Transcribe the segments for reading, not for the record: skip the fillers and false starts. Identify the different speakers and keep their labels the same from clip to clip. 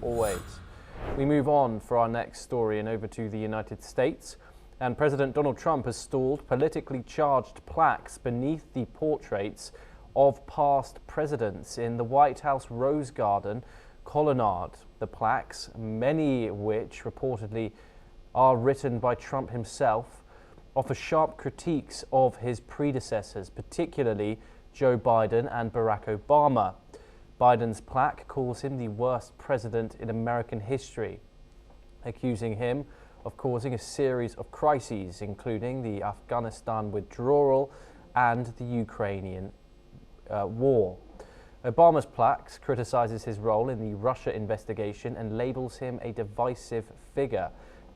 Speaker 1: always. We move on for our next story and over to the United States. And President Donald Trump has stalled politically charged plaques beneath the portraits of past presidents in the White House Rose Garden colonnade. The plaques, many of which reportedly are written by Trump himself, offer sharp critiques of his predecessors, particularly Joe Biden and Barack Obama. Biden's plaque calls him the worst president in American history, accusing him of causing a series of crises, including the Afghanistan withdrawal and the Ukrainian war. Obama's plaques criticizes his role in the Russia investigation and labels him a divisive figure.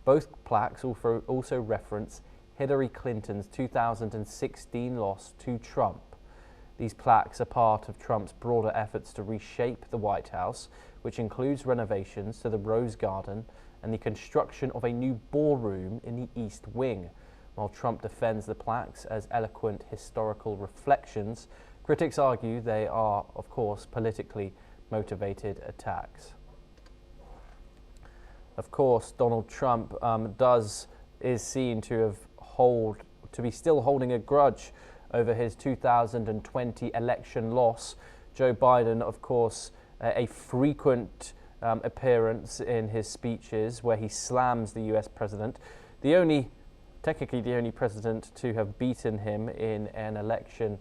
Speaker 1: Both plaques also reference Hillary Clinton's 2016 loss to Trump. These plaques are part of Trump's broader efforts to reshape the White House, which includes renovations to the Rose Garden and the construction of a new ballroom in the East Wing. While Trump defends the plaques as eloquent historical reflections, critics argue they are, of course, politically motivated attacks. Of course, Donald Trump is seen to be still holding a grudge over his 2020 election loss. Joe Biden, of course, a frequent appearance in his speeches where he slams the US president, technically the only president to have beaten him in an election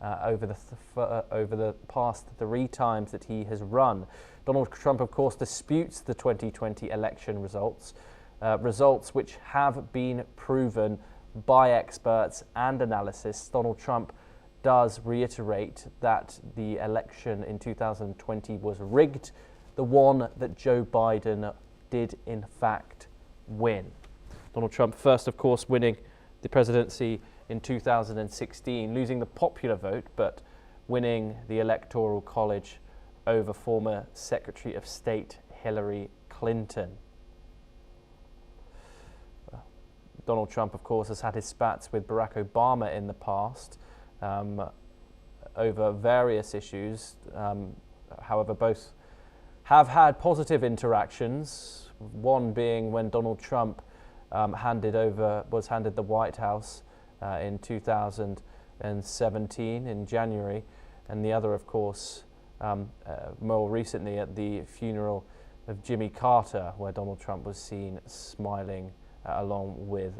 Speaker 1: over the past 3 times that he has run. Donald Trump, of course, disputes the 2020 election results which have been proven by experts and analysis. Donald Trump does reiterate that the election in 2020 was rigged, the one that Joe Biden did in fact win. Donald Trump first, of course, winning the presidency in 2016, losing the popular vote, but winning the Electoral College over former Secretary of State Hillary Clinton. Donald Trump, of course, has had his spats with Barack Obama in the past over various issues. However, both have had positive interactions, one being when Donald Trump was handed the White House in 2017 in January, and the other, of course, more recently at the funeral of Jimmy Carter, where Donald Trump was seen smiling along with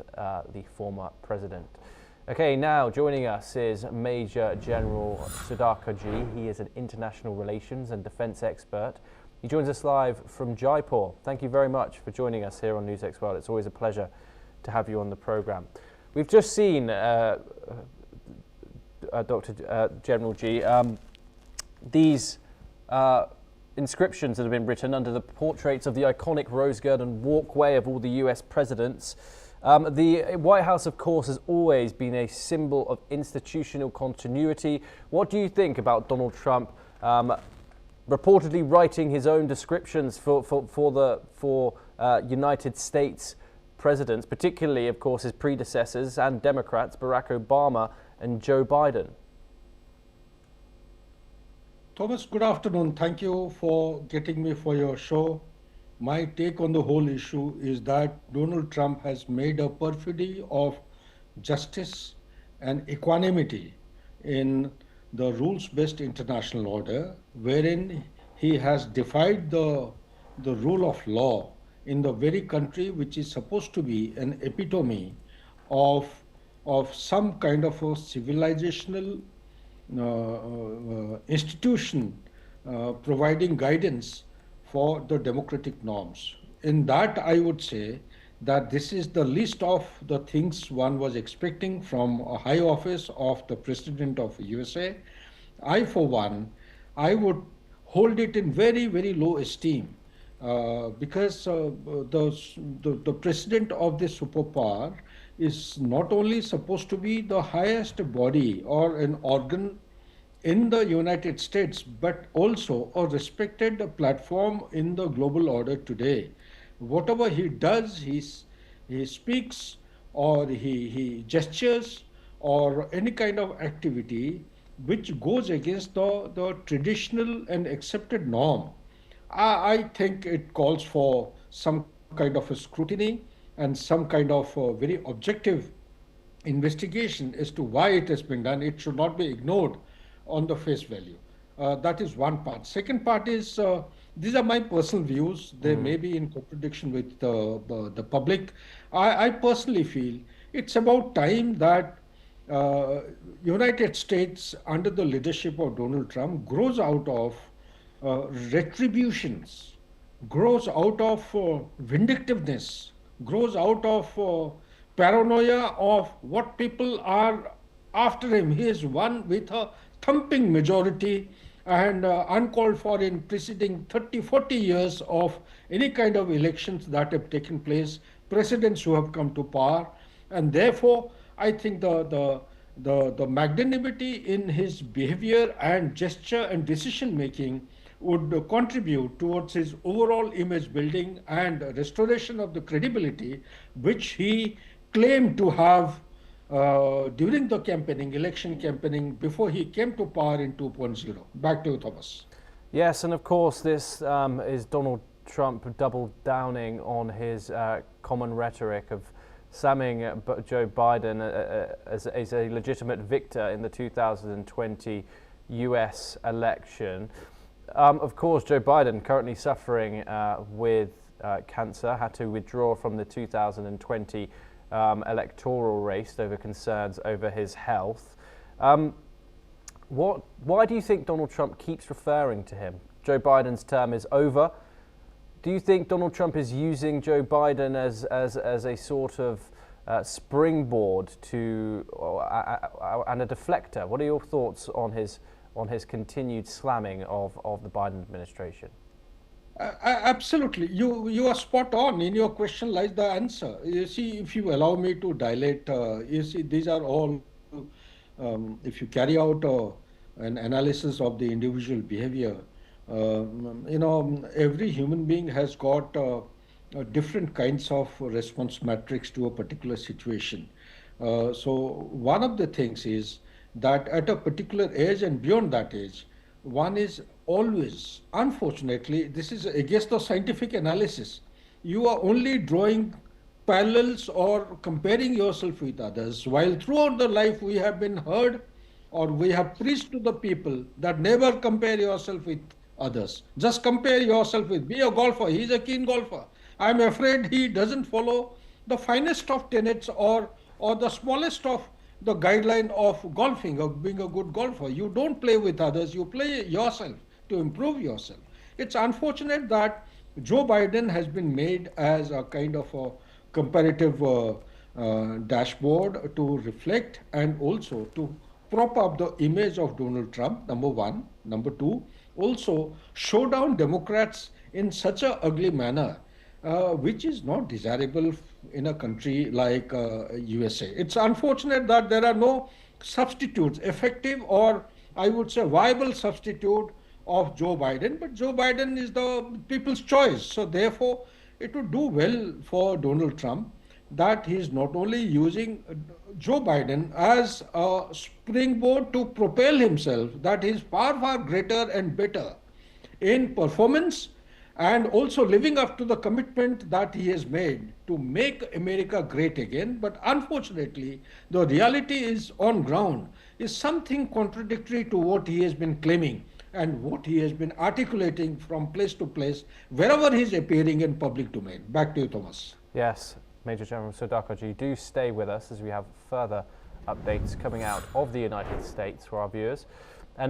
Speaker 1: the former president. Okay, now joining us is Major General Sudhakar Ji. He is an international relations and defense expert. He joins us live from Jaipur. Thank you very much for joining us here on NewsX World. It's always a pleasure to have you on the program. We've just seen, Dr. General Ji, these inscriptions that have been written under the portraits of the iconic Rose Garden walkway of all the US presidents. The White House, of course, has always been a symbol of institutional continuity. What do you think about Donald Trump reportedly writing his own descriptions for United States presidents, particularly, of course, his predecessors and Democrats, Barack Obama and Joe Biden?
Speaker 2: Thomas, good afternoon. Thank you for getting me for your show. My take on the whole issue is that Donald Trump has made a perfidy of justice and equanimity in the rules-based international order, wherein he has defied the rule of law in the very country which is supposed to be an epitome of some kind of a civilizational institution providing guidance for the democratic norms. In that, I would say that this is the least of the things one was expecting from a high office of the President of USA. I, for one, I would hold it in very, very low esteem because the President of this superpower is not only supposed to be the highest body or an organ in the United States, but also a respected platform in the global order today. Whatever he does, he speaks or he gestures or any kind of activity which goes against the traditional and accepted norm I think it calls for some kind of a scrutiny and some kind of very objective investigation as to why it has been done. It should not be ignored on the face value. That is one part. Second part is these are my personal views. They may be in contradiction with the public. I personally feel it's about time that uh, United States under the leadership of Donald Trump grows out of retributions, grows out of vindictiveness, grows out of paranoia of what people are after him. He is won with a thumping majority and uncalled for in preceding 30, 40 years of any kind of elections that have taken place, presidents who have come to power. And therefore, I think the magnanimity in his behavior and gesture and decision making would contribute towards his overall image building and restoration of the credibility which he claimed to have during the campaigning, election campaigning, before he came to power in 2.0. Back to you, Thomas.
Speaker 1: Yes, and of course, this is Donald Trump double downing on his common rhetoric of slamming Joe Biden as a legitimate victor in the 2020 US election. Of course, Joe Biden, currently suffering with cancer, had to withdraw from the 2020 electoral race over concerns over his health. Why do you think Donald Trump keeps referring to him? Joe Biden's term is over. Do you think Donald Trump is using Joe Biden as a sort of springboard to and a deflector? What are your thoughts on his continued slamming of the Biden administration?
Speaker 2: Absolutely. You are spot on. In your question lies the answer. You see, if you allow me to dilate, you see, these are all, if you carry out an analysis of the individual behavior, every human being has got different kinds of response metrics to a particular situation. So one of the things is that at a particular age and beyond that age, one is always, unfortunately, this is against the scientific analysis. You are only drawing parallels or comparing yourself with others, while throughout the life we have been heard or we have preached to the people that never compare yourself with others. Just compare yourself with, be a golfer. He's a keen golfer. I'm afraid he doesn't follow the finest of tenets or the smallest of the guideline of golfing, of being a good golfer. You don't play with others, you play yourself to improve yourself. It's unfortunate that Joe Biden has been made as a kind of a comparative dashboard to reflect and also to prop up the image of Donald Trump, number one. Number two, also show down Democrats in such a ugly manner, which is not desirable in a country like USA. It's unfortunate that there are no substitutes, effective or I would say viable substitute of Joe Biden, but Joe Biden is the people's choice. So therefore, it would do well for Donald Trump that he is not only using Joe Biden as a springboard to propel himself, that he is far, far greater and better in performance and also living up to the commitment that he has made to make America great again. But unfortunately, the reality is on ground is something contradictory to what he has been claiming and what he has been articulating from place to place wherever he is appearing in public domain. Back to you, Thomas.
Speaker 1: Yes, Major General Sudhakar, do stay with us as we have further updates coming out of the United States for our viewers.